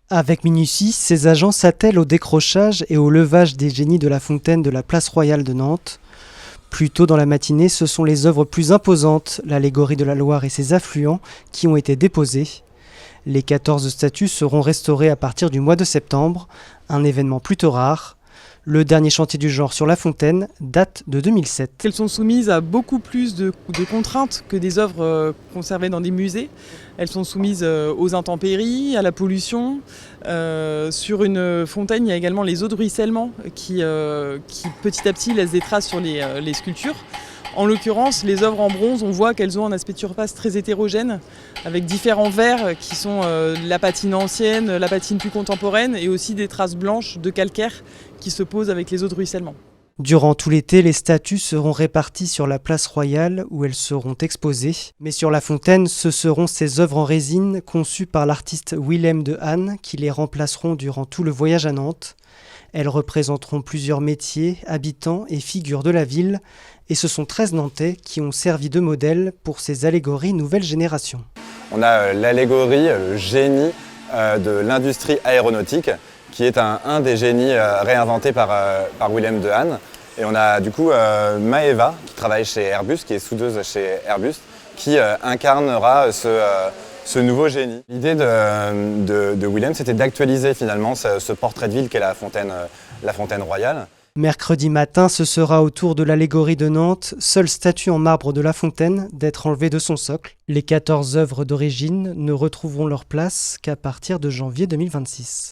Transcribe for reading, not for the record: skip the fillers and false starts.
Avec minutie, ces agents s'attellent au décrochage et au levage des génies de la fontaine de la place royale de Nantes. Plus tôt dans la matinée, ce sont les œuvres plus imposantes, l'allégorie de la Loire et ses affluents, qui ont été déposées. Les 14 statues seront restaurées à partir du mois de septembre, un événement plutôt rare. Le dernier chantier du genre sur la fontaine date de 2007. Elles sont soumises à beaucoup plus de contraintes que des œuvres conservées dans des musées. Elles sont soumises aux intempéries, à la pollution. Sur une fontaine, il y a également les eaux de ruissellement qui petit à petit laissent des traces sur les sculptures. En l'occurrence, les œuvres en bronze, on voit qu'elles ont un aspect de surface très hétérogène, avec différents verres qui sont la patine ancienne, la patine plus contemporaine, et aussi des traces blanches de calcaire qui se posent avec les eaux de ruissellement. Durant tout l'été, les statues seront réparties sur la place royale où elles seront exposées. Mais sur la fontaine, ce seront ces œuvres en résine conçues par l'artiste Willem de Hane qui les remplaceront durant tout le voyage à Nantes. Elles représenteront plusieurs métiers, habitants et figures de la ville, et ce sont 13 Nantais qui ont servi de modèle pour ces allégories nouvelle génération. On a l'allégorie, le génie de l'industrie aéronautique, qui est un des génies réinventés par Willem de Hane. Et on a du coup Maëva, qui travaille chez Airbus, qui est soudeuse chez Airbus, qui incarnera ce nouveau génie. L'idée de Willem, c'était d'actualiser finalement ce portrait de ville qu'est la fontaine royale. Mercredi matin, ce sera au tour de l'allégorie de Nantes, seule statue en marbre de la fontaine, d'être enlevée de son socle. Les 14 œuvres d'origine ne retrouveront leur place qu'à partir de janvier 2026.